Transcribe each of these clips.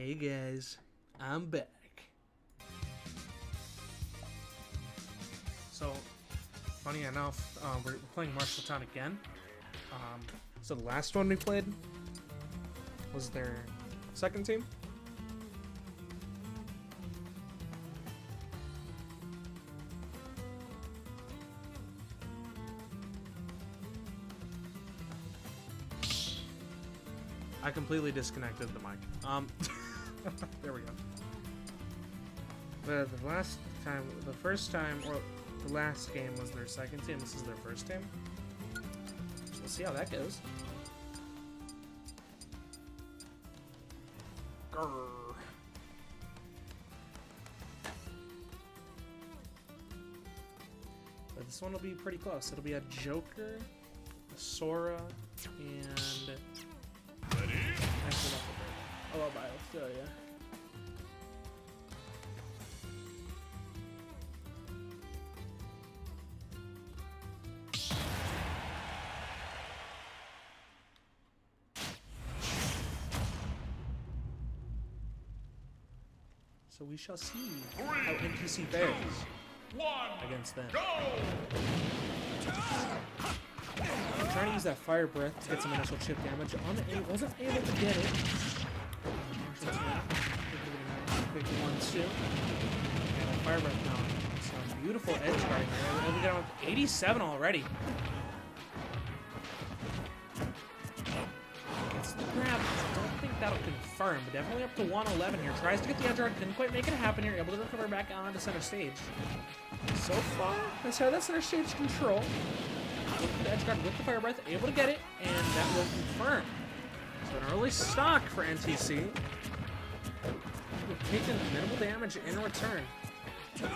Hey guys, I'm back. So, funny enough, we're playing Marshalltown again. So the last one we played was their second team. I completely disconnected the mic. There we go. But the first time, or the last game was their second team. This is their first team. So we'll see how that goes. Grrr. But this one will be pretty close. It'll be a Joker, a Sora, and... I love I'll show ya. So we shall see how NTC fares against them. I'm trying to use that fire breath to get some initial chip damage. Wasn't able to get it. Big 1-2. And fire breath now. Some beautiful edge guarding there. We're able to get on 87 already. Gets the grab. Don't think that'll confirm, but definitely up to 111 here. Tries to get the edge guard. Couldn't quite make it happen here. Able to recover back onto center stage. So far, let's have that center stage control. The edge guard with the fire breath, able to get it, and that will confirm. So an early stock for NTC. Taking minimal damage in return. So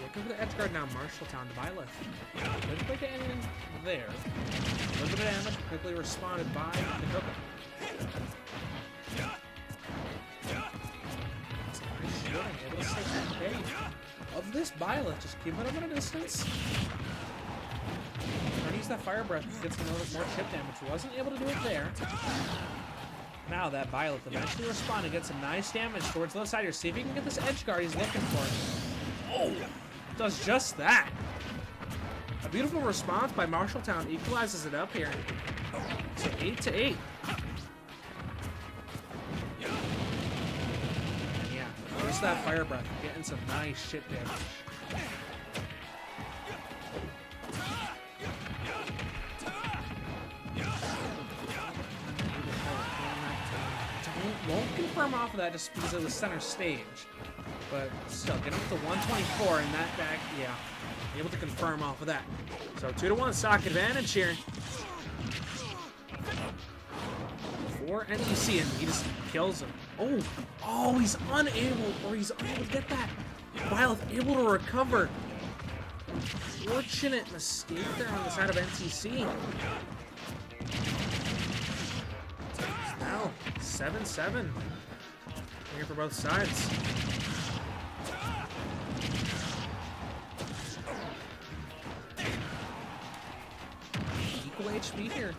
looking for the edge guard now, Marshalltown to buy lift. Didn't quite get anything there. A little bit of damage, quickly responded by the Coco. Able to stay at bay of this buy lift, just keep it up at a distance. Trying to use that fire breath to get some more chip damage. Wasn't able to do it there. Now that Violet eventually respond and get some nice damage towards the left side here. See if he can get this edge guard he's looking for. Oh! Does just that. A beautiful response by Marshalltown equalizes it up here. So 8-8. And yeah, there's that fire breath. Getting some nice chip damage. Won't confirm off of that just because of the center stage. But still, get up to 124 and that back, yeah. Able to confirm off of that. So 2-1 stock advantage here. For NTC, and he just kills him. Oh, he's unable to get that. Violet able to recover. Fortunate mistake there on the side of NTC. Now, 7-7 here for both sides. Equal HP here.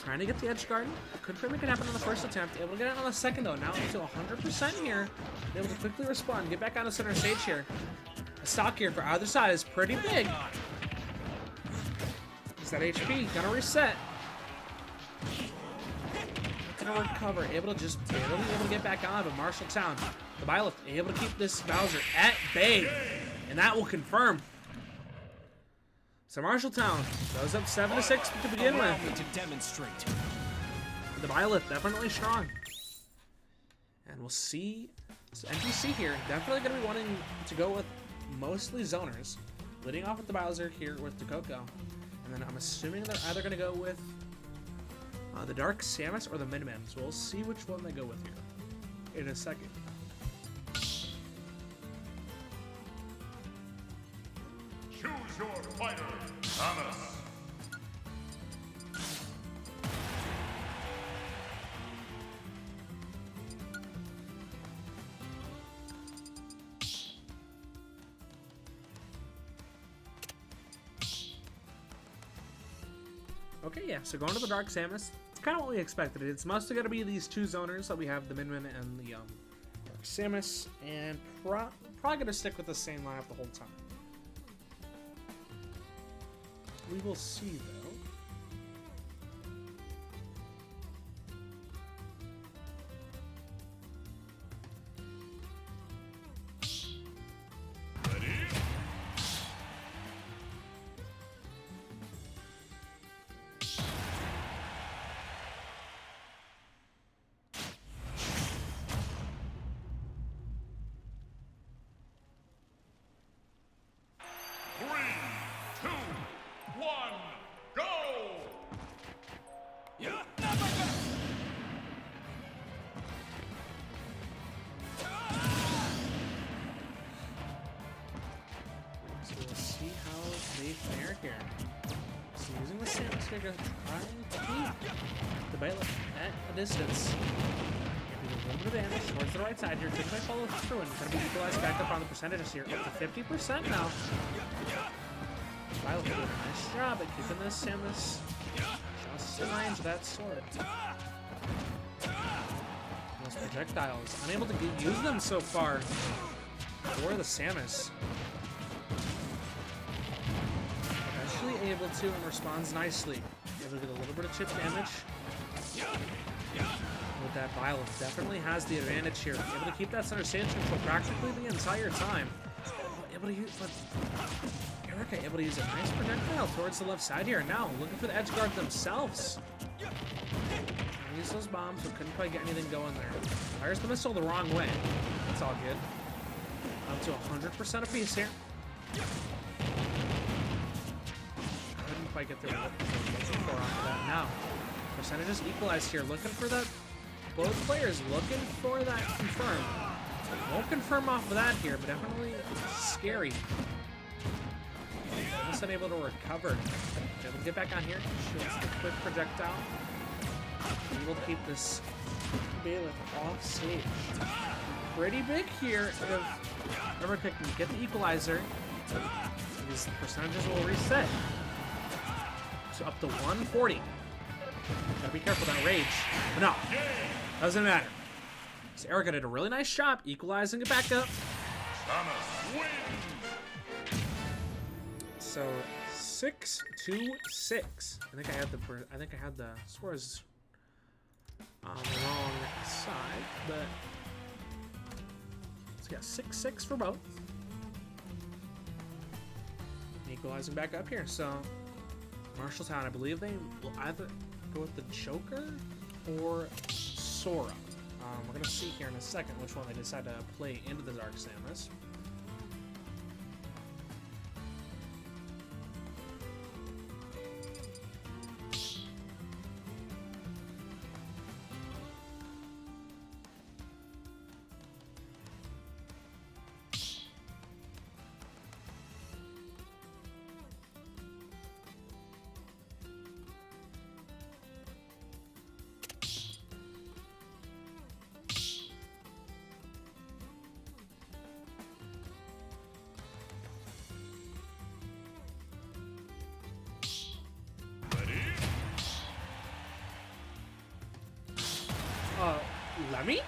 Trying to get the edge guard. Couldn't quite make it happen on the first attempt. Able to get it on the second though. Now up to 100% here. Able to quickly respond. Get back on the center stage here. The stock here for either side is pretty big. Is that HP? Gonna reset. Gonna recover, able to just barely able to get back on, but Marshalltown, the Violet, able to keep this Bowser at bay, and that will confirm. So Marshalltown goes up 7-6 to begin with. To demonstrate. The Violet definitely strong, and we'll see. So NTC here definitely gonna be wanting to go with mostly zoners, leading off with the Bowser here with the Coco, and then I'm assuming they're either gonna go with the Dark Samus or the Miniman, so we'll see which one they go with here in a second. Choose your fighter, Samus. Okay, yeah, so going to the Dark Samus. kind of what we expected. It's mostly going to be these two zoners that we have, the Minmin and the Samus, and probably going to stick with the same lineup the whole time. We will see, though. Here. So using the Samus here to try and keep the bailiff at a distance. Give a little bit of damage towards the right side here. Just might follow through and kind of be equalized back up on the percentages here. Up to 50% now. Bailiff doing a nice job at keeping this Samus just in range of that sword. Those projectiles, unable to use them so far for the Samus. Able to and responds nicely. Able to get a little bit of chip damage. With that Violet, definitely has the advantage here. Able to keep that center stage control practically the entire time. Able to use, but Erica able to use a nice projectile towards the left side here. Now looking for the edge guard themselves. Use those bombs, but couldn't quite get anything going there. Fires the missile the wrong way. That's all good. Up to 100% apiece here. Quite get there for that now. Percentages equalized here. Looking for that. Both players looking for that confirm. Won't confirm off of that here, but definitely scary. Almost unable to recover. Able to get back on here. Shoots the quick projectile. Able to keep this bailiff off stage. Pretty big here. Remember, can get the equalizer. These percentages will reset. So up to 140. Gotta be careful with that rage. But no, doesn't matter. So Erica did a really nice job equalizing it back up. So 6-2-6. I think I had the scores on the wrong side, but so yeah, 6-6 for both. Equalizing back up here. So Marshalltown, I believe they will either go with the Joker or Sora. We're going to see here in a second which one they decide to play into the Dark Samus. Lemmy?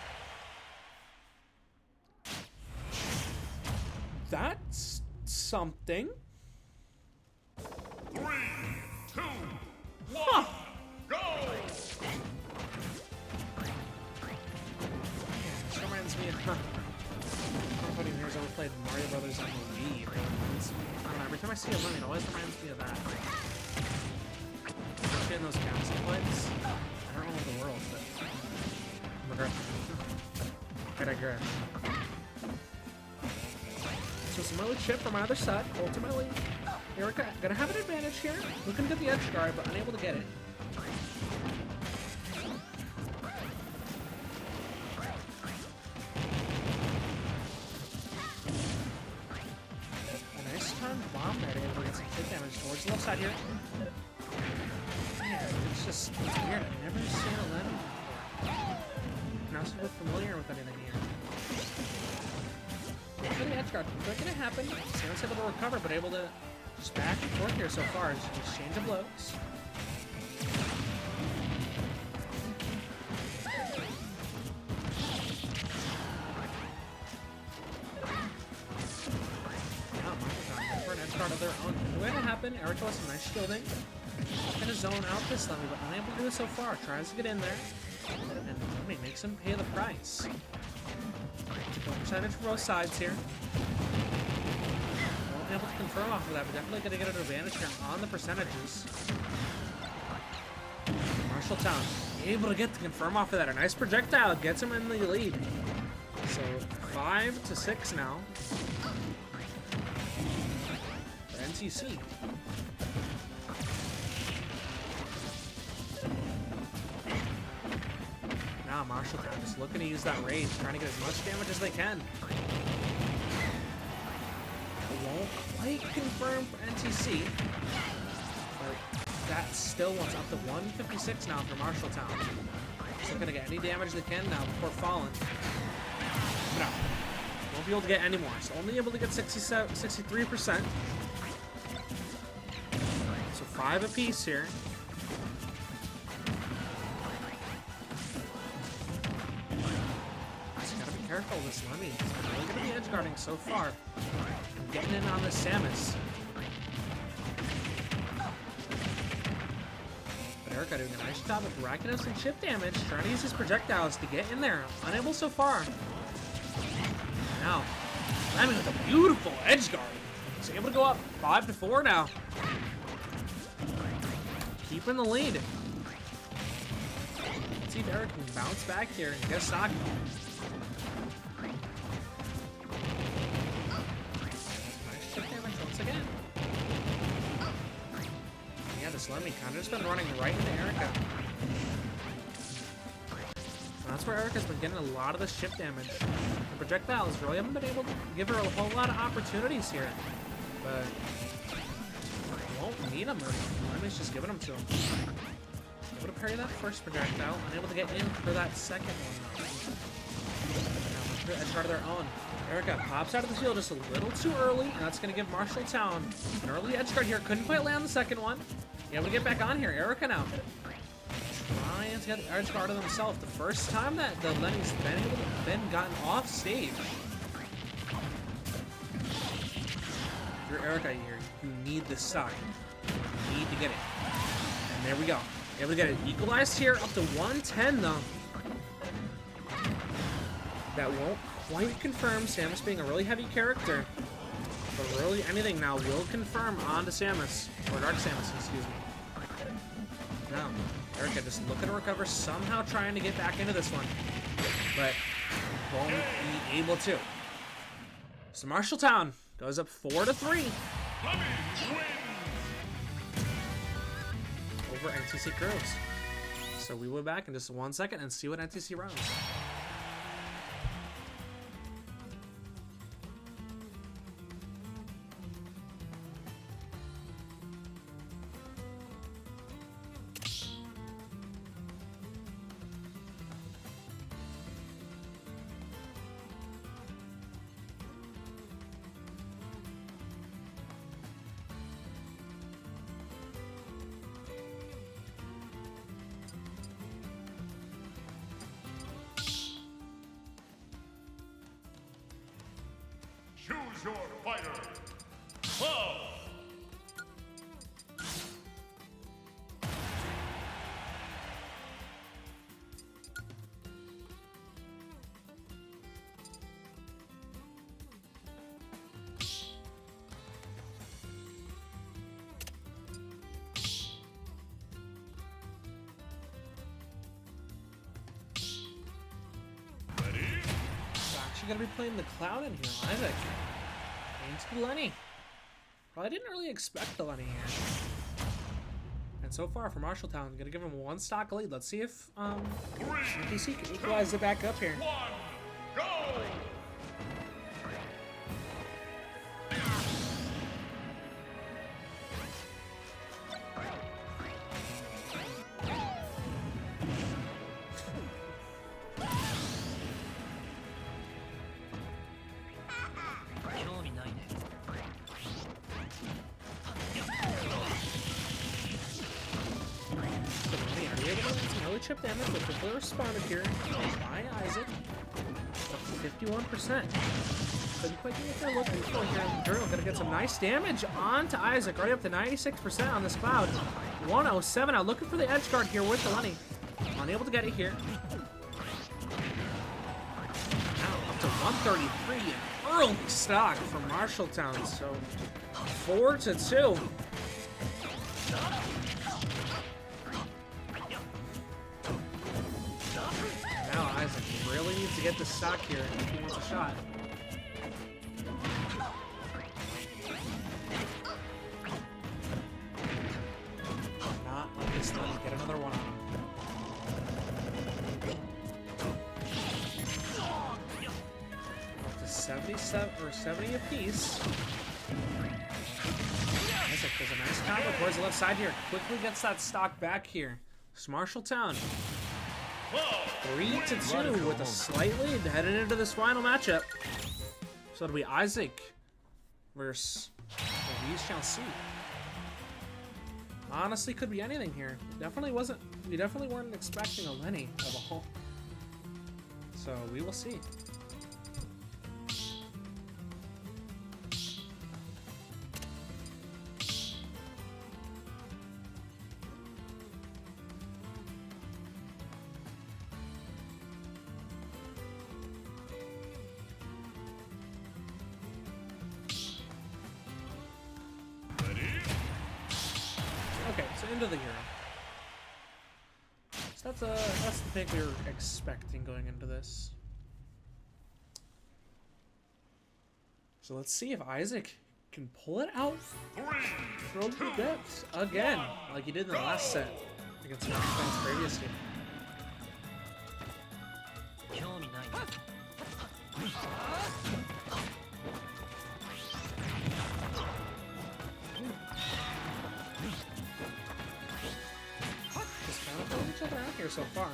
That's something. 3, 2, 1, go! This reminds me of everybody here has ever played Mario Brothers on the Wii. I don't know, every time I see a Lemmy, it always reminds me of that. Especially in those council fights. I don't know what the world, but I digress. So some early chip from either side. Ultimately, Erica gonna have an advantage here. Looking to get the edge guard, but unable to get it. A nice time bomb there to get some chip damage towards the left side here. Man, it's weird. I've never seen a Lemmy before. I'm not super familiar with anything here. For the edge guard, what's going to happen? Samus able to recover, but able to just back and forth here so far. Just exchange of blows. guard of their own. The way to happen, Erica with some nice shielding. Gonna zone out this Lemmy, but unable to do it so far. Tries to get in there. And Lemmy makes him pay the price. Percentage for both sides here. Won't be able to confirm off of that, but definitely gonna get an advantage here on the percentages. Marshalltown able to get the confirm off of that. A nice projectile gets him in the lead. So 5-6 now for NTC. Now Marshalltown just looking to use that rage, trying to get as much damage as they can. It won't quite confirm for NTC, but that still wants up to 156 now for Marshalltown. Still gonna get any damage they can now before falling. No, won't be able to get any more. So only able to get 63%. So 5 apiece here. Just gotta be careful with this Lemmy. He's really gonna be edge guarding so far. And getting in on this Samus. Erica doing a nice job of racking up some chip damage, trying to use his projectiles to get in there. Unable so far. Now, Lemmy with a beautiful edge guard. He's able to go up 5-4 now. Keeping the lead. Let's see if Eric can bounce back here and get a stock. Nice chip damage once again. Yeah, this Lemmy kind of just been running right into Erica. And that's where Erica's been getting a lot of the ship damage. The projectiles really haven't been able to give her a whole lot of opportunities here. But won't need them. Lemmy's just giving them to him. Able to parry that first projectile, unable to get in for that second one. Now, edge guard of their own. Erica pops out of the field just a little too early, and that's going to give Marshalltown an early edge guard here. Couldn't quite land the second one. Able to get back on here. Erica now trying to get the edge guard of himself. The first time that the Lemmy's been gotten off stage. If you're Erica here, you need this stock. You need to get it. And there we go. Able to get it equalized here up to 110 though. That won't quite confirm Samus being a really heavy character. But really anything now will confirm onto Samus. Or Dark Samus, excuse me. Now, Erica just looking to recover, somehow trying to get back into this one. But won't be able to. So Marshalltown goes up 4-3. Over NTC Curves. So we will be back in just 1 second and see what NTC runs. Choose your fighter. 12. Gonna be playing the clown in here, Isaac. Into Lenny. Well, I didn't really expect the Lenny here. And so far for Marshalltown, gonna give him 1 stock lead. Let's see if NTC can equalize it back up here. 1, go! Chip damage, but quickly responded here by Isaac. 51%. Couldn't quite get what they're looking for here. Drill gonna get some nice damage onto Isaac, right up to 96% on this Cloud. 107 now, looking for the edge guard here with the Lenny. Unable to get it here. Now up to 133, an early stock from Marshalltown, so 4-2. Now Isaac really needs to get the stock here if he wants a shot. Not let this Lenny get another one on him. Up to 77 or 70 apiece. Isaac does a nice combo towards the left side here. Quickly gets that stock back here. It's Marshalltown. 3-2 with a slight lead heading into this final matchup. So it'll be Isaac versus we shall see. Honestly, could be anything here. We definitely weren't expecting a Lenny of a whole. So we will see. Okay, so into the hero. So that's the pick we were expecting going into this. So let's see if Isaac can pull it out from the depths again, like he did in the last set against Marshalltown's previous game. Each other out here so far.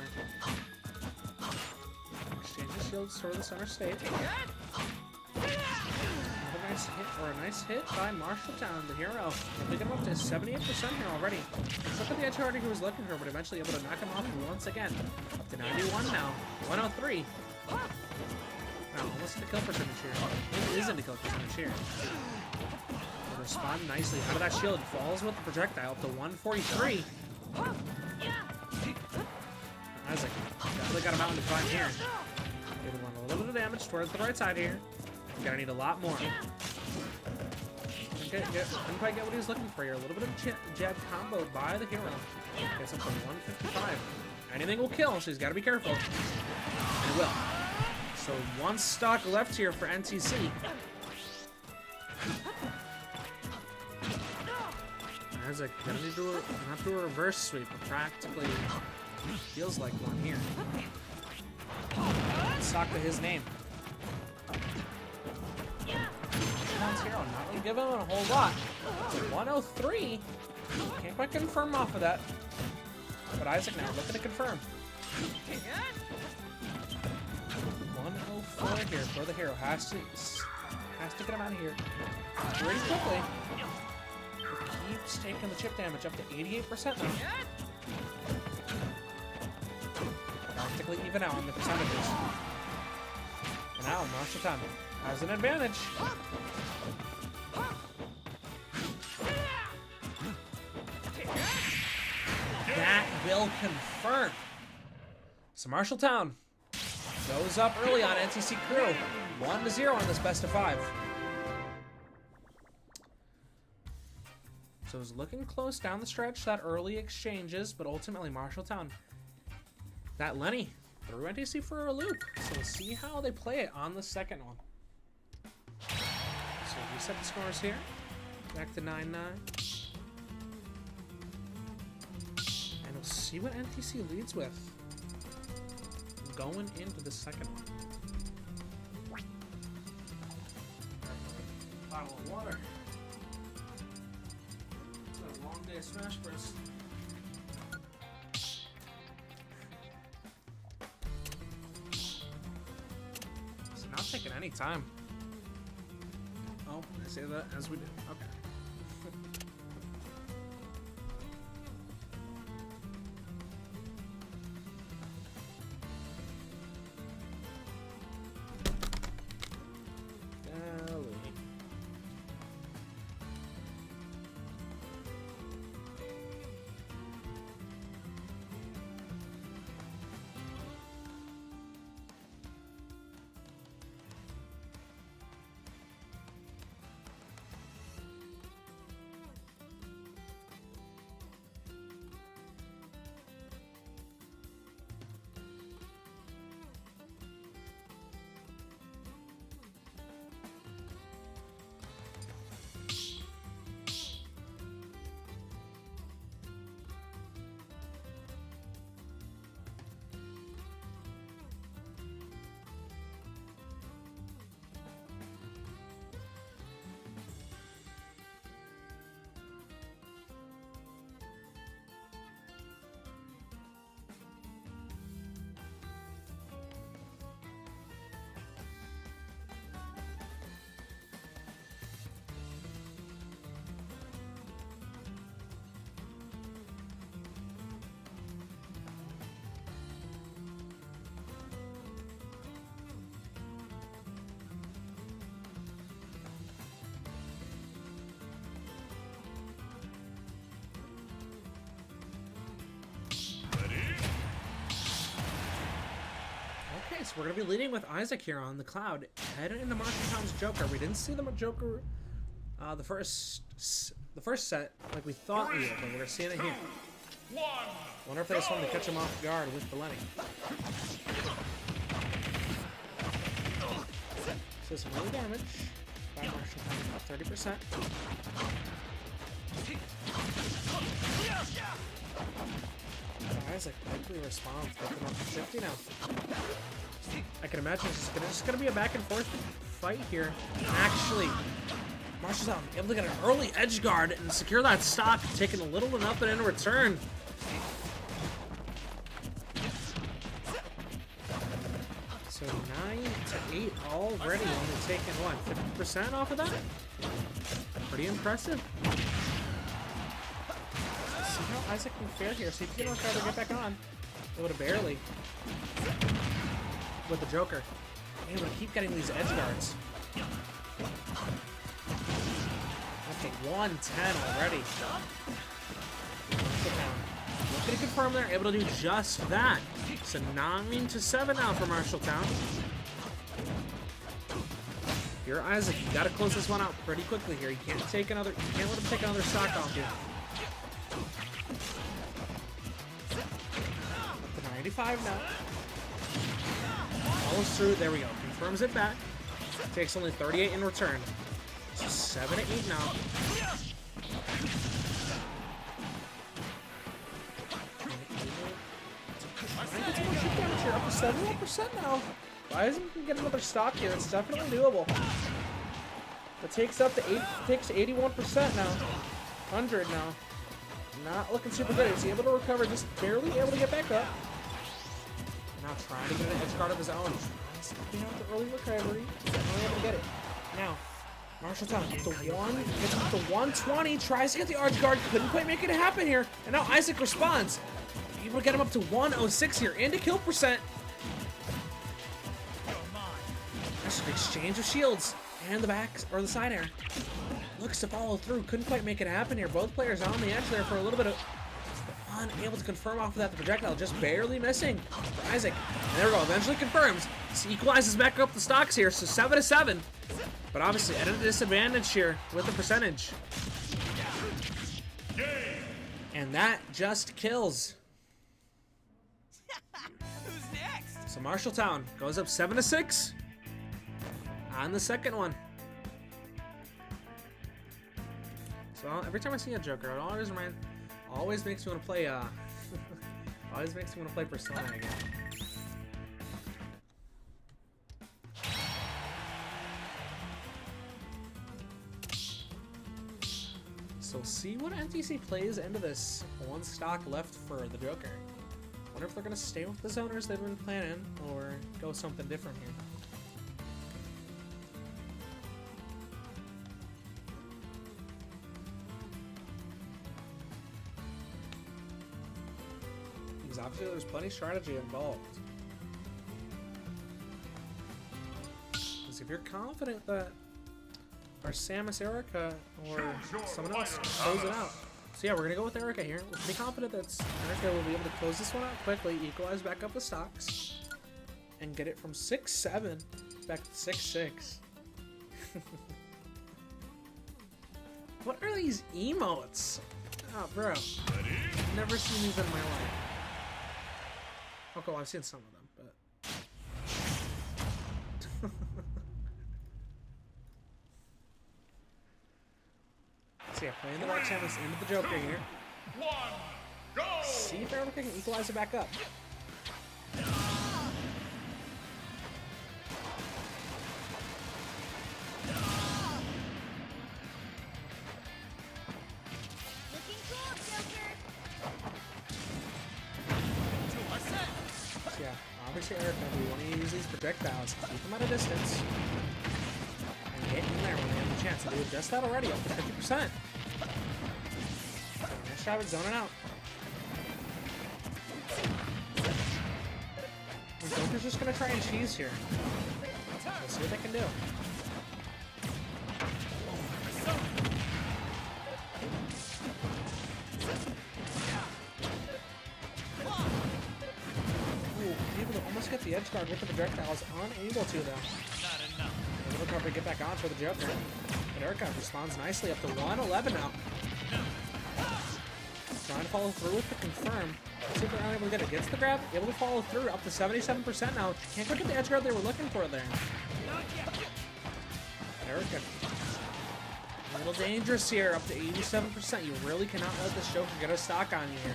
Exchanges shields toward the center stage. Another nice hit, or a nice hit by Marshalltown, the hero. They get him up to 78% here already. Let's look at the edge harder he was looking for, but eventually able to knock him off once again. Up to 91 now. 103. Now, almost the kill percentage here. It isn't a kill percentage here. They respond nicely out of that shield. Falls with the projectile up to 143. Isaac definitely got him out in time here. Able to run a little bit of damage towards the right side here. Gonna need a lot more. Didn't quite get what he was looking for here. A little bit of jab combo by the hero. Gets up to 155. Anything will kill, so he's got to be careful. And it will. So one stock left here for NTC. Isaac gonna need to not do a reverse sweep, but practically feels like one here. Stock to his name. Hero not really giving him a whole lot. 103. Can't quite confirm off of that. But Isaac now looking to confirm. 104 here for the hero. Has to get him out of here pretty quickly. Keeps taking the chip damage up to 88% now. Practically even out on the percentages. And now Marshalltown has an advantage. That will confirm. So Marshalltown goes up early on NTC Crew. 1-0 on this best of 5. So it was looking close down the stretch, that early exchanges, but ultimately Marshalltown, that Lenny threw NTC for a loop. So we'll see how they play it on the second one. So reset the scores here. Back to 9-9. And we'll see what NTC leads with going into the second one. Bottle of water. It's been a long day of Smash Bros. It's not taking any time. Oh, I say that as we do. Okay. So we're going to be leading with Isaac here on the Cloud. Heading into Marshalltown's Joker. We didn't see the Joker the first set like we thought we would, but we're seeing it here. Wonder if they just wanted to catch him off guard with the Lenny. So some early damage by Marshalltown, about 30%. Isaac likely responds, taking off 50 now. I can imagine it's just gonna be a back and forth fight here. Actually, Marshalltown able to get an early edge guard and secure that stock, taking a little to nothing in return. So 9 to 8 already, only taking what, 50% off of that? Pretty impressive. See how Isaac can fare here. See if he can try to get back on. Able to barely. With the Joker. Able to keep getting these edge guards. Okay, 110 already. Looking to confirm they're able to do just that. So 9 to 7 now for Marshalltown. You're Isaac. You gotta close this one out pretty quickly here. You can't let him take another stock off you. Up to 95 now. Follows through. There we go. Confirms it back. Takes only 38 in return. So 7 to 8 now. Here, up to 71% now. If Isaac can get another stock here, it's definitely doable. It takes up to 81% now. 100 now. Not looking super good. He's able to recover, just barely able to get back up. Now trying to get an edge guard of his own. Sticking out the early recovery. Only able to get it. Now, Marshalltown gets the 120. Tries to get the edge guard. Couldn't quite make it happen here. And now Isaac responds. Able to get him up to 106 here. Into kill percent. That's an exchange of shields. And the back, or the side air. Looks to follow through. Couldn't quite make it happen here. Both players on the edge there for a little bit of... Unable to confirm off of that. The projectile just barely missing for Isaac. And there we go. Eventually confirms. This equalizes back up the stocks here. So 7 to 7. But obviously at a disadvantage here with the percentage. And that just kills. Who's next? So Marshalltown goes up 7 to 6 on the second one. So every time I see a Joker, it always makes me want to play always makes me want to play Persona again. So we'll see what NTC plays into this. One stock left for the Joker. Wonder if they're gonna stay with the zoners they've been planning or go something different here. Because obviously there's plenty of strategy involved. Because if you're confident that our Samus Erica or someone else close it out. So yeah, we're gonna go with Erica here. We're pretty confident that Erica will be able to close this one out quickly, equalize back up the stocks, and get it from 6-7 back to 6-6. What are these emotes? Oh, bro. I've never seen these in my life. Okay, well, I've seen some of them, but... So yeah, playing the Dark Samus into the Joker here. See if Erica can equalize it back up. So yeah, obviously Erica, we want to use these projectiles to keep them at a distance. And get in there when they have the chance. And they did just that already, up to 50%. Nice job at zoning out. The Joker's just gonna try and cheese here. Let's see what they can do. Ooh, able to almost get the edge guard with the projectiles. Unable to, though. Not enough. Able to recover, get back on for the Joker. But Erica responds nicely up to 111 now. Trying to follow through with the confirm. Let's see if they're unable to get it. Gets the grab, able to follow through up to 77% now. Can't quite get the edge guard they were looking for there. Erica. A little dangerous here, up to 87%. You really cannot let this Joker get a stock on you here.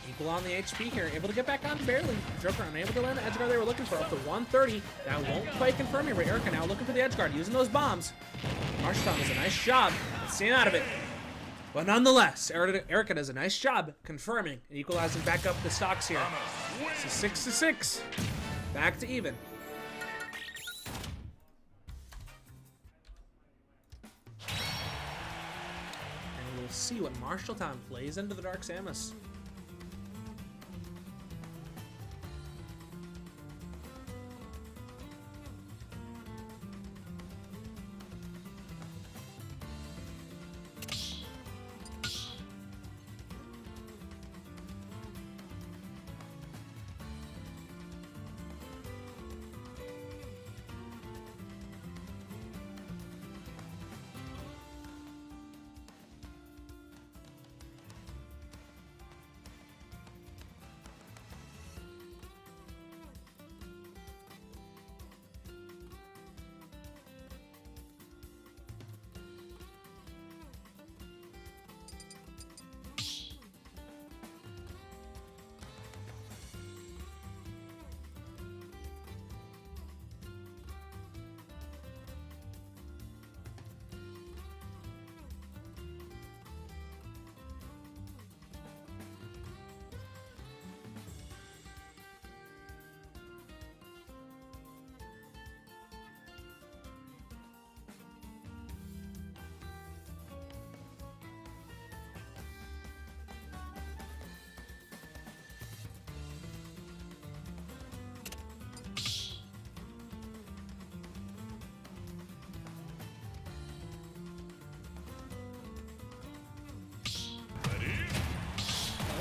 Equal on the HP here, able to get back on barely. Joker unable to land the edge guard they were looking for, up to 130. That won't quite confirm here, but Erica now looking for the edge guard, using those bombs. Marshalltown does a nice job staying out of it. But nonetheless, Erica does a nice job confirming and equalizing back up the stocks here. So 6-6, back to even. And we'll see what Marshalltown plays into the Dark Samus.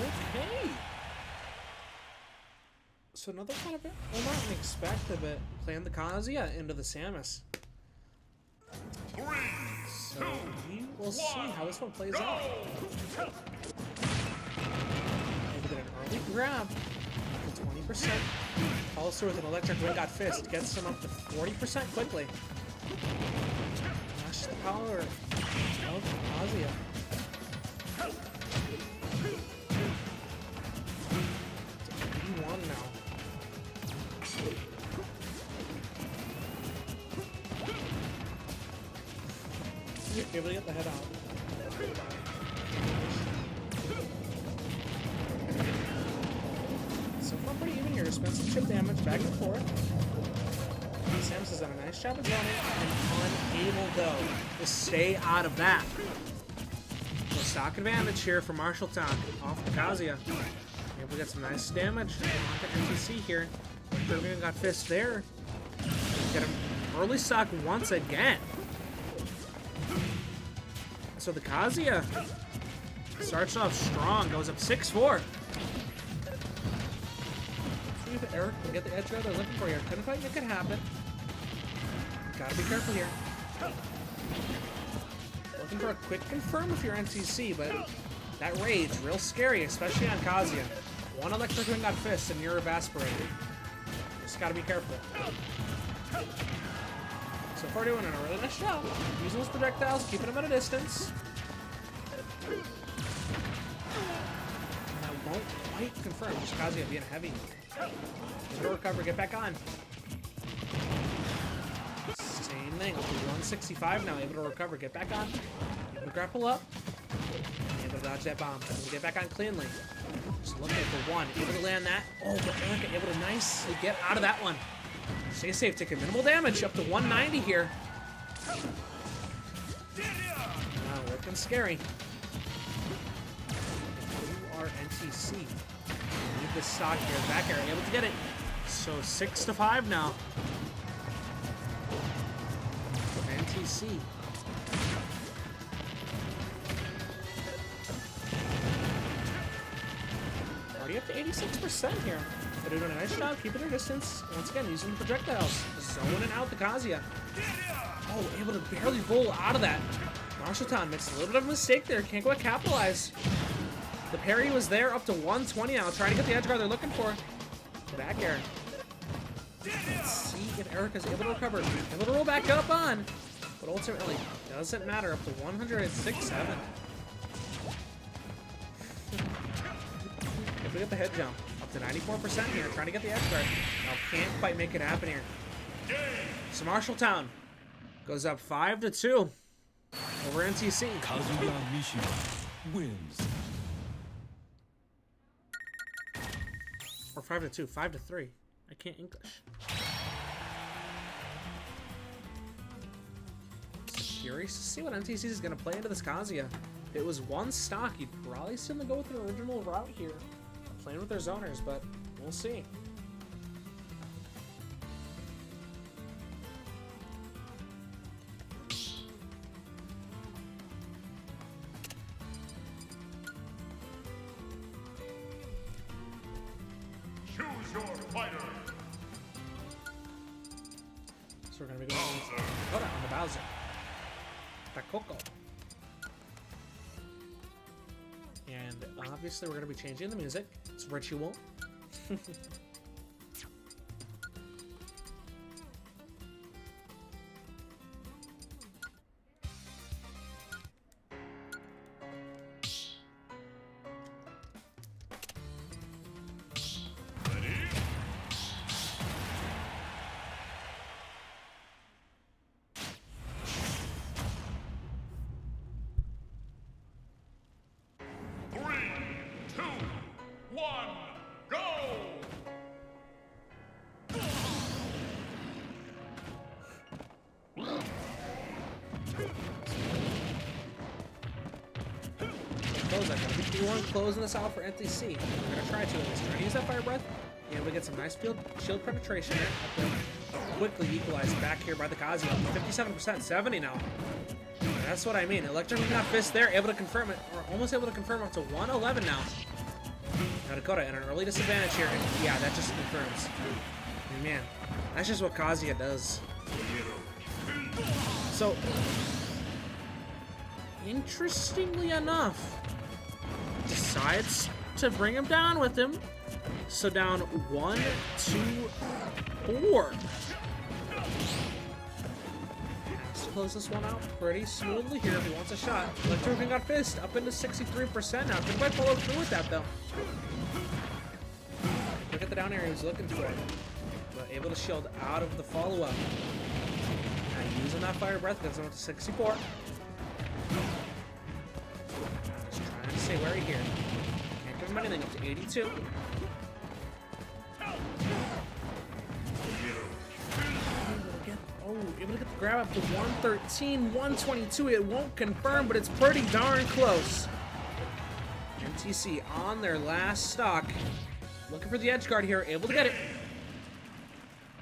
Okay. So another kind of, well, not unexpected, but playing the Kazuya into the Samus. So we will see how this one plays out. Able to get an early grab to 20%. Follows through with an electric wing got fist. Gets him up to 40% quickly. That's the power of Kazuya. Able to get the head out. So far pretty even here. Spent some chip damage back and forth. Samus has done a nice job of running and unable though to stay out of that. So stock advantage here for Marshalltown off the Kazuya. Able to get some nice damage on the NTC here. Irving got fist there. Get him early stock once again. So the Kazuya starts off strong, goes up 6-4. See if Eric can get the edge guard they're looking for here. Couldn't quite make it happen. Gotta be careful here. Looking for a quick confirm if you're NTC, but that rage, real scary, especially on Kazuya. One electric wing got fist and you're evaporated. Just gotta be careful. So far doing a really nice job. Using those projectiles, keeping them at a distance. And I won't quite confirm. Just Kazuya being heavy. Able to recover, get back on. Same thing, up to 165 now. Able to recover, get back on. Able to grapple up. Able to dodge that bomb. Able to get back on cleanly. Just looking for one. Able to land that. Oh, but Erica able to nicely get out of that one. Stay safe, taking minimal damage, up to 190 here. Looking scary. If you are NTC, you need this stock here. Back air, able to get it. So 6-5 now. NTC. already up to 86% here. But they're doing a nice job keeping their distance. Once again, using the projectiles. Zoning out the Kazuya. Oh, able to barely roll out of that. Marshalltown makes a little bit of a mistake there. Can't quite capitalize. The parry was there up to 120 now. Trying to get the edge guard they're looking for. Back air. Let's see if Erica's able to recover. Able to roll back up on. But ultimately, doesn't matter. Up to 106.7. If we get the head jump, up to 94% here. Trying to get the edge guard. Now can't quite make it happen here. So Marshalltown goes up 5-2 over NTC. Kazuya Mishima wins. Or 5-2, 5-3. I can't English. So curious to see what NTC is going to play into this Kazuya. If it was one stock, you'd probably still go with the original route here. Playing with their zoners, but we'll see. Choose your fighter. So we're going to be going on the Bowser. Takoko. And obviously we're going to be changing the music. It's ritual. We want closing this out for NTC. We're going to try to at least. Try to use that fire breath. And we get some nice shield penetration there. Quickly equalized back here by the Kazuya. 57%, 70 now. And that's what I mean. Electric got fist there, able to confirm it, or almost able to confirm up to 111 now. Now Dakota in an early disadvantage here. And yeah, that just confirms. And man, that's just what Kazuya does. So, interestingly enough, decides to bring him down with him. So down 1, 2, 4. Has to close this one out pretty smoothly here if he wants a shot. Electrocution got fist up into 63% now. Couldn't quite follow through with that though. Look at the down air he was looking for. But able to shield out of the follow-up. Now using that fire breath gets him up to 64. Stay wary here. Can't give him anything up to 82. Able to get the grab up to 113, 122. It won't confirm, but it's pretty darn close. NTC on their last stock. Looking for the edge guard here. Able to get it.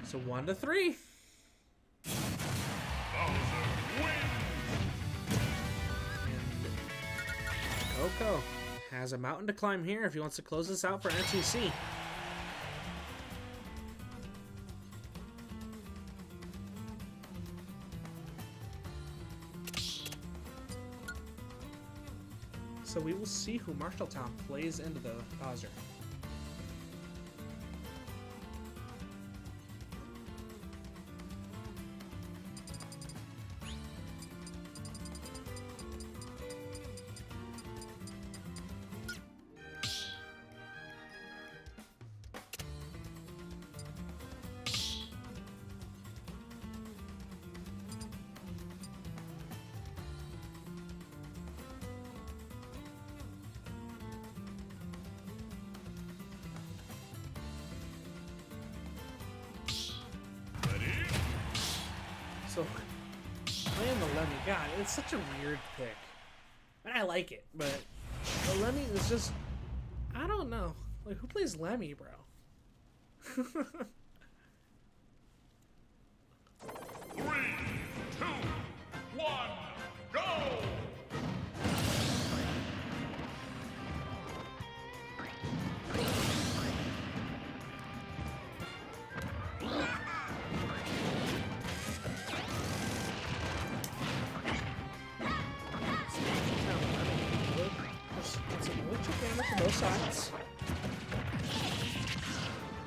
So 1-3. Coco has a mountain to climb here if he wants to close this out for NTC. So we will see who Marshalltown plays into the Bowser. So, playing the Lemmy, God, it's such a weird pick. And I like it, but the Lemmy is just, I don't know. Like, who plays Lemmy, bro? 3, 2, 1, go! both sides.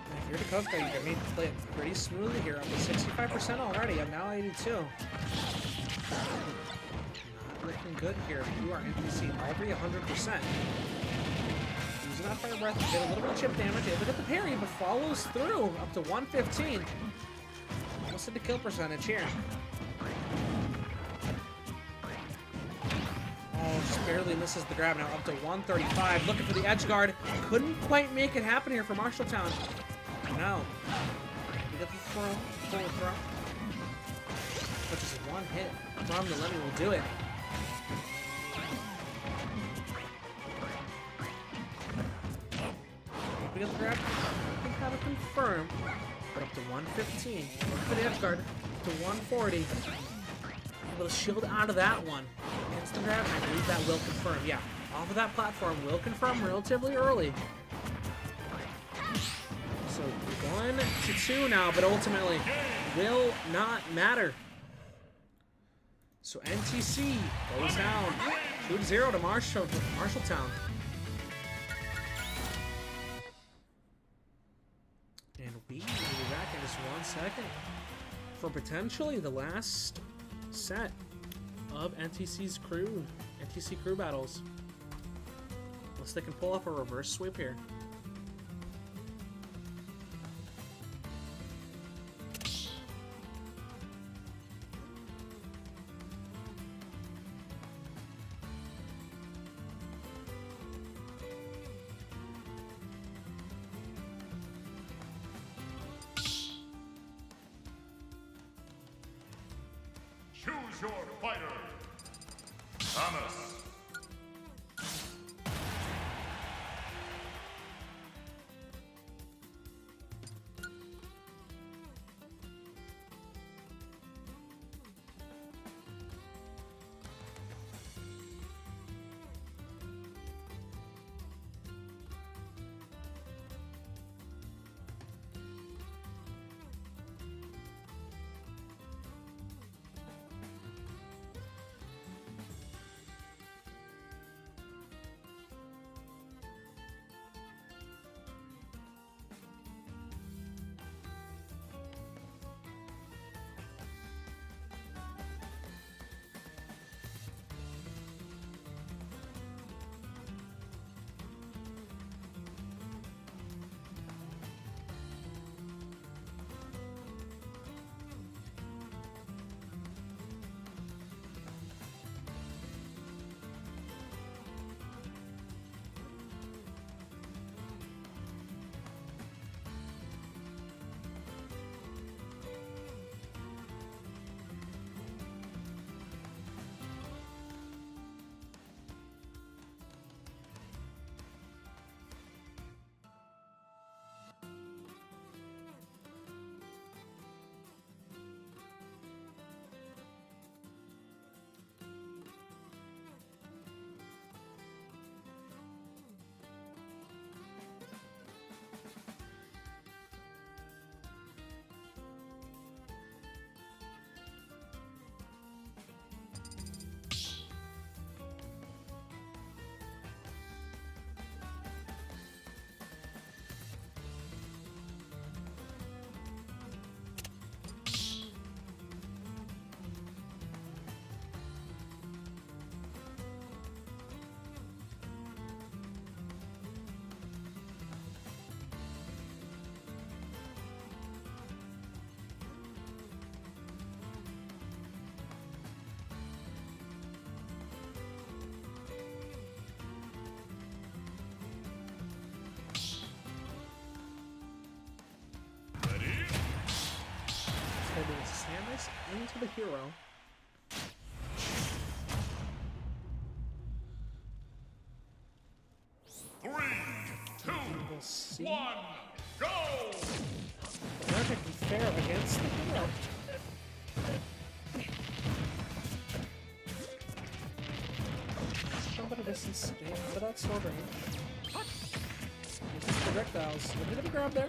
And if you're Dakota, you're going to play it pretty smoothly here. Up to 65% already. I'm now 82. Not looking good here. You are NTC already 100%. Using that fire breath to get a little bit of chip damage. Able to get the parry, but follows through up to 115. Almost hit the kill percentage here. Oh, just barely misses the grab now, up to 135. Looking for the edge guard. Couldn't quite make it happen here for Marshalltown. No. We get the throw, forward throw. But just one hit from the Lemmy will do it. We get the grab. I think have it confirmed. But up to 115. Look for the edge guard. Up to 140. Able to shield out of that one. Against the grab, and I believe that will confirm. Yeah, off of that platform will confirm relatively early. So 1-2 now, but ultimately will not matter. So NTC goes down 2-0 to Marshalltown. And we will be back in just 1 second for potentially the last set of NTC crew battles. Unless they can pull off a reverse sweep here. Choose your fighter. Thomas. Holding Samus into the hero. We'll see. 1, go! Perfectly fair against the hero. Some bit of distance for that sword range. Uses projectiles. A bit of a grab there.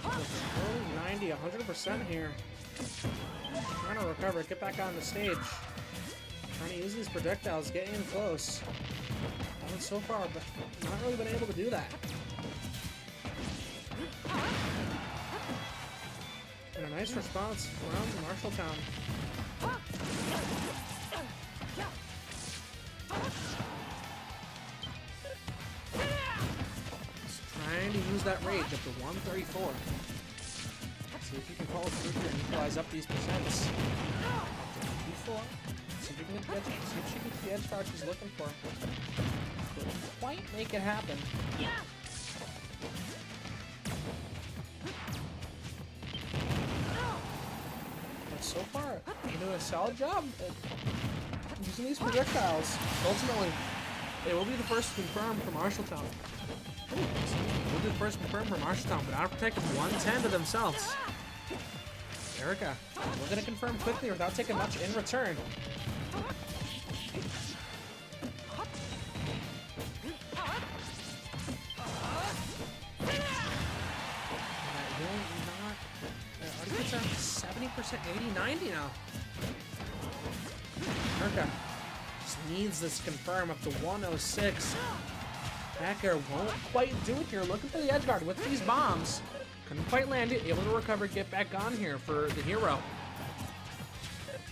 Early 90, 100% 75% here. Trying to recover, get back on the stage. Trying to use these projectiles, get in close. And so far, but not really been able to do that. And a nice response around Marshalltown. Just trying to use that rage up to 134. See if you can follow through here and equalize up these percents. 54. See if you can get the edge. See if she can get the edge card she's looking for. Couldn't quite make it happen. But so far, they do a solid job at using these projectiles. Ultimately, they will be the first to confirm for Marshalltown. Will be the first to confirm for Marshalltown, but out of protected 110 to themselves. Erica, we're going to confirm quickly without taking much in return. It's at 70%, 80, 90 now. Erica just needs this confirm up to 106. Back air won't quite do it here. Looking for the edge guard with these bombs. Couldn't quite land it. Able to recover, get back on here for the hero.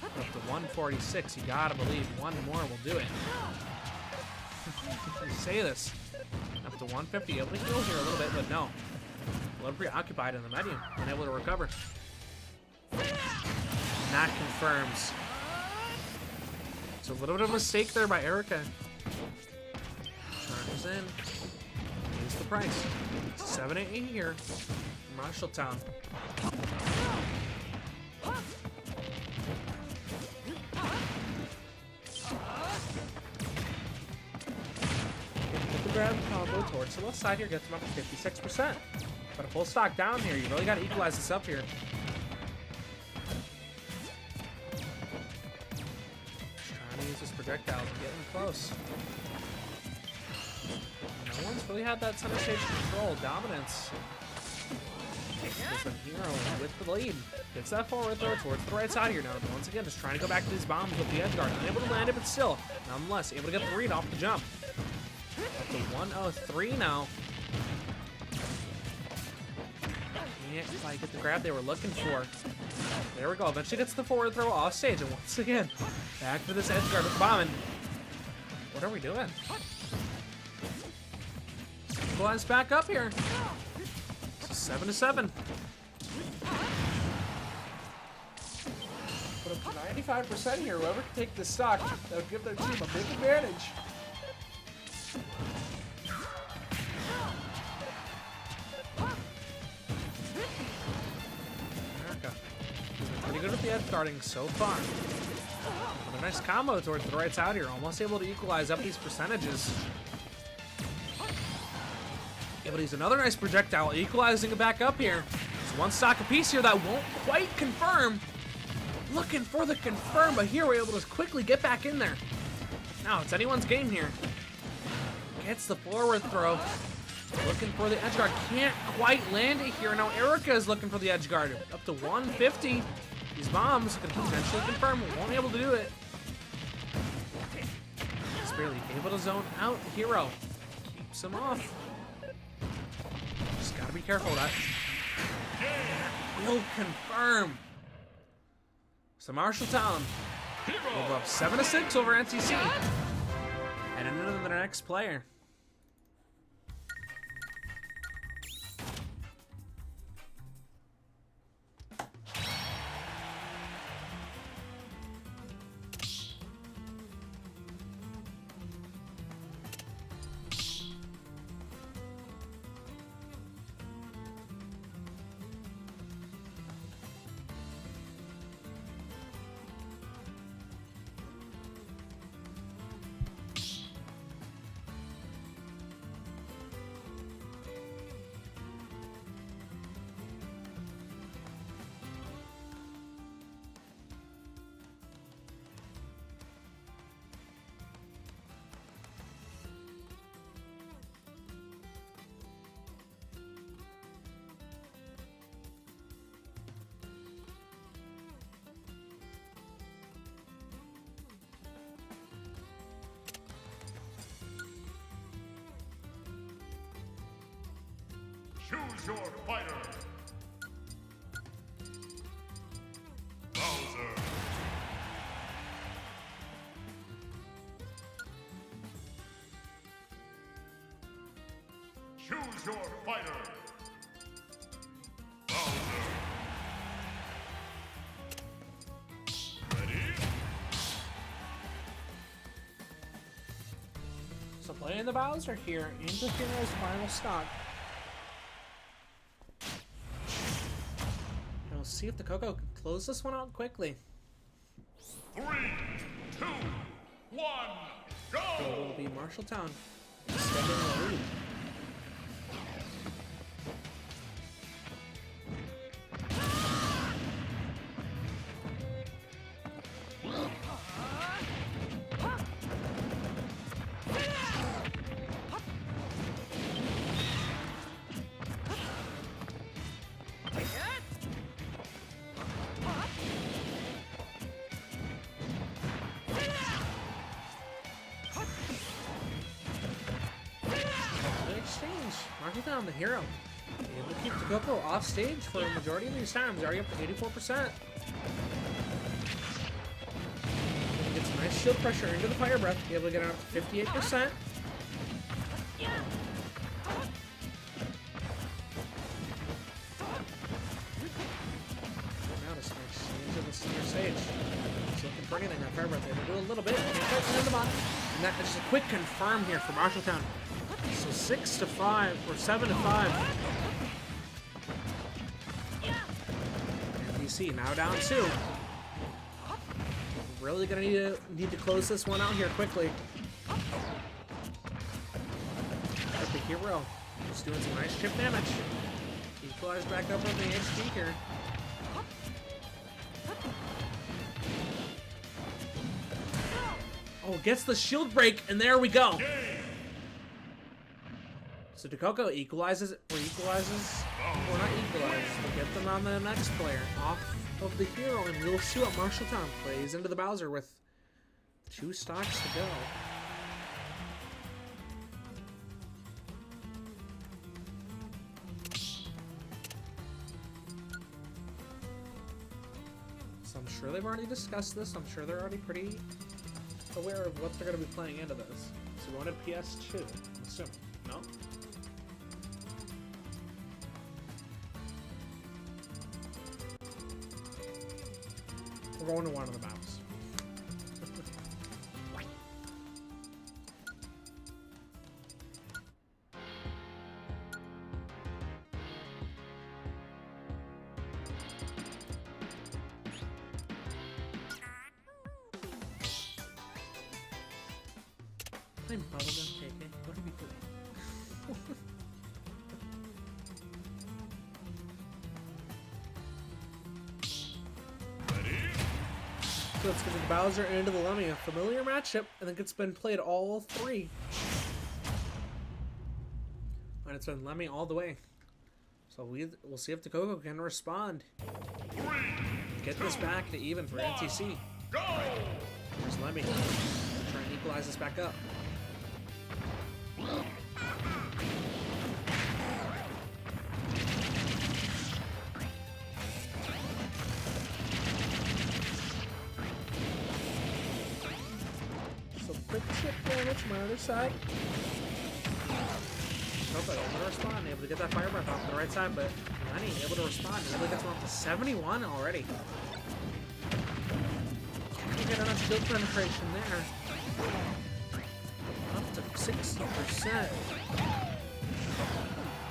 Up to 146. You gotta believe one more will do it. I say this. Up to 150. Able to heal here a little bit, but no. A little preoccupied in the menu. Unable to recover. That confirms. So a little bit of a mistake there by Erica. Charges in. Pays the price. 7-8 here. Marshalltown. Get the grab combo towards the left side here. Gets him up to 56%. But a full stock down here. You really got to equalize this up here. Use his projectiles and get him close. No one's really had that center stage control, dominance. With the hero with the lead. Gets that forward throw towards the right side here now. Once again, just trying to go back to these bombs with the edge guard. Unable to land it, but still, nonetheless, able to get the read off the jump. Up to 103 now. Can't quite get the grab they were looking for. There we go. Eventually gets the forward throw off stage, and once again, back to this edge guard with bombing. What are we doing? Equalize back up here. 7-7. Put up to 95% here. Whoever can take this stock, that would give their team a big advantage. Pretty good with the edge guarding so far. But a nice combo towards the right side here. Almost able to equalize up these percentages. Yeah, but he's another nice projectile, equalizing it back up here. It's one stock apiece here that won't quite confirm. Looking for the confirm, but here we're able to quickly get back in there. Now it's anyone's game here. Gets the forward throw. Looking for the edge guard. Can't quite land it here. Now Erica is looking for the edge guard. Up to 150. These bombs can potentially confirm. Won't be able to do it. Just barely able to zone out the hero. Keeps him off. Just gotta be careful of that. Will confirm. So Marshalltown will go up 7-6 over NTC. And into the next player. Choose your fighter. Bowser. Choose your fighter. Bowser. Ready? So playing the Bowser here into Hero's final stock. And we'll see if the Coco can close this one out quickly. 3, 2, 1, go! It will be Marshalltown extending the lead. Marshalltown, the hero, able to keep Coco off stage for a majority of these times. Already up to 84%. Get some nice shield pressure into the fire breath. Be able to get it up to 58%. Now this nice into the center stage. Just looking for anything. That fire breath able to do a little bit. Can't quite land the bottom. And that is just a quick confirm here for Marshalltown. So 6 to 5 or 7 to 5. NTC now down 2. Really gonna need to close this one out here quickly. But the hero is doing some nice chip damage. Equalized back up on the HP here. Oh, gets the shield break, and there we go. So Coco equalizes, or not equalizes, but get them on the next player off of the hero, and we'll see what Marshalltown plays into the Bowser with 2 stocks to go. So I'm sure they've already discussed this. I'm sure they're already pretty aware of what they're going to be playing into this. So we wanted PS2, I'm assuming. No? We're going to one of the maps. I'm bubblegum KK. What are we doing? So let's get the Bowser into the Lemmy, a familiar matchup. I think it's been played all 3. And it's been Lemmy all the way. So we'll see if the Coco can respond. Get this back to even for NTC. There's Lemmy. Try and equalize this back up. Quick chip damage from my other side. Coco able to respond, able to get that fire breath off to the right side, but Lenny able to respond. Able to get one up to 71 already. Can't get enough shield penetration there. Up to 60%.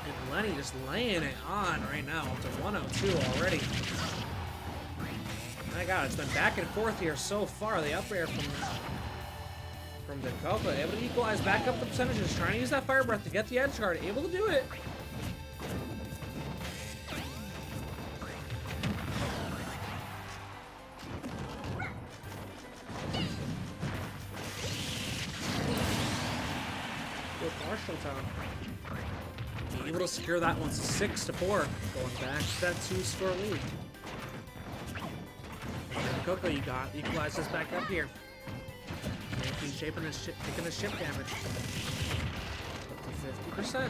And Lenny just laying it on right now. Up to 102 already. My God, it's been back and forth here so far. The up air from the Coco, able to equalize back up the percentages, trying to use that fire breath to get the edge guard, able to do it. With Marshalltown, able to secure that one 6 to 4, going back to that 2-score lead. And Coco, you got equalize this back up here. He's taking his ship damage. Up to 50%.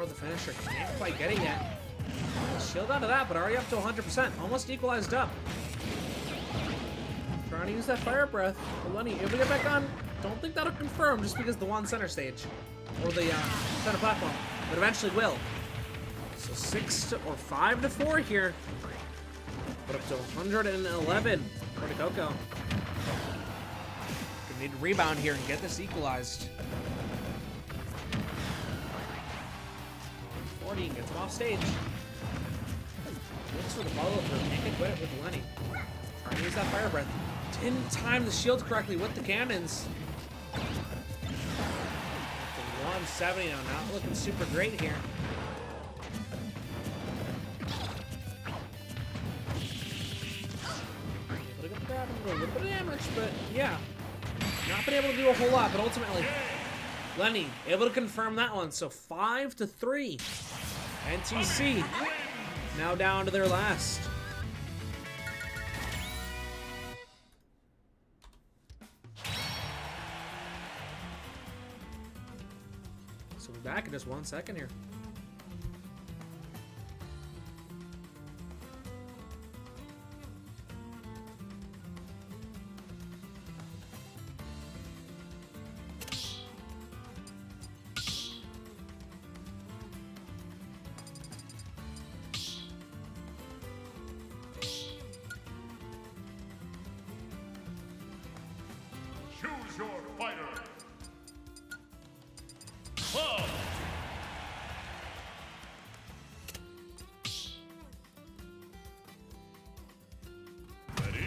for the finisher. Can't quite get it yet. Shield onto that, but already up to 100%. Almost equalized up. Trying to use that fire breath. But Lenny, if we get back on, don't think that'll confirm just because the one center stage. Or the center platform. But eventually will. So 5 to 4 here. But up to 111 for the Coco. Gonna need to rebound here and get this equalized. 40 gets him off stage. Looks for the follow through. Can't quit it with Lenny. Trying to use that fire breath. Didn't time the shield correctly with the cannons. 170 now, not looking super great here. Able to get the grab and do a little bit of damage, but yeah. Not been able to do a whole lot, but ultimately, Lenny able to confirm that one. So 5 to 3. NTC now down to their last. So we're back in just 1 second here. Choose your fighter. Club. Ready?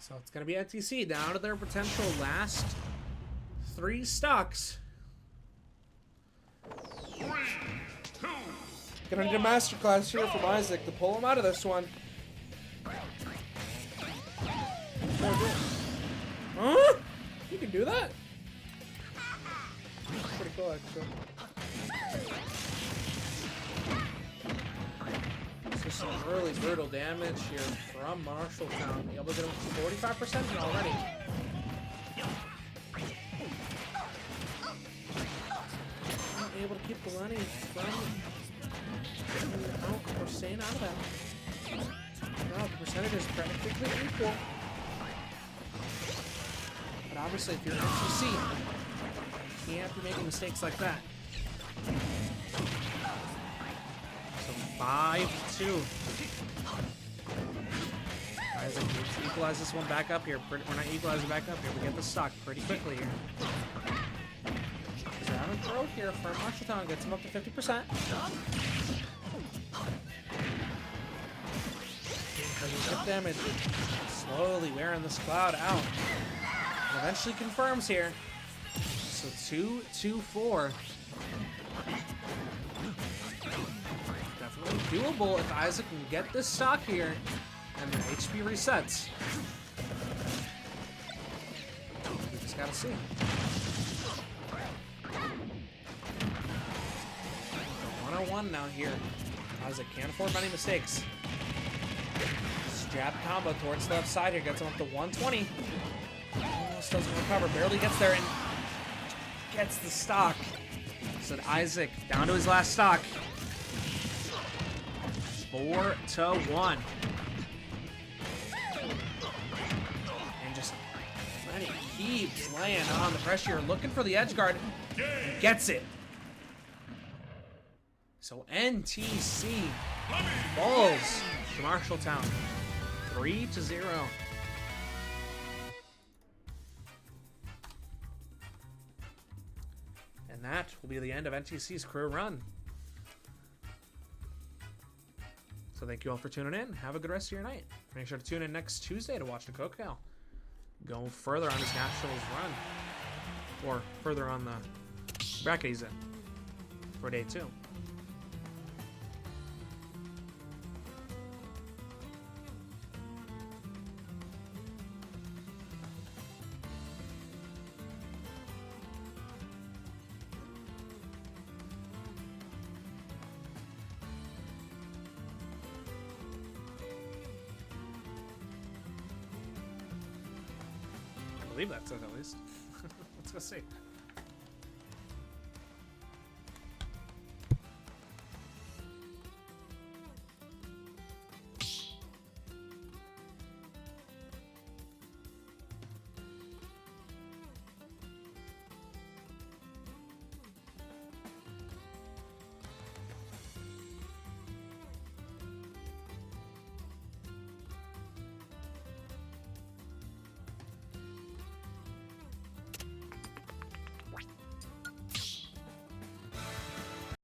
So it's going to be NTC down to their potential last 3 stocks. 3, 2, Gonna need a masterclass here from Isaac to pull him out of this one. Huh? You can do that? Pretty cool, actually. So some early brutal damage here from Marshalltown. Able to get him 45% already. Not able to keep the Lenny from getting out or staying out of that. Wow, the percentage is practically equal. But obviously, if you're an NTC, you can't be making mistakes like that. So 5-2. Isaac needs to equalize this one back up here. We're not equalizing back up here. We get the stock pretty quickly here. Grab and throw here for Marshalltown. Gets him up to 50%. Chip damage. Slowly wearing this cloud out. And eventually confirms here. So 2-2-4. Definitely doable if Isaac can get this stock here and the HP resets. We just gotta see. 101 now here. Isaac can't afford many mistakes. Jab combo towards the left side here. Gets him up to 120. Almost doesn't recover. Barely gets there and gets the stock. So Isaac down to his last stock. 4-1. And just Lenny keeps laying on the pressure. Looking for the edge guard. And gets it. So NTC falls to Marshalltown. 3-0. And that will be the end of NTC's career run. So thank you all for tuning in. Have a good rest of your night. Make sure to tune in next Tuesday to watch the Coco go further on his Nationals run. Or further on the bracket he's in for day 2. I believe that says at least. Let's go see.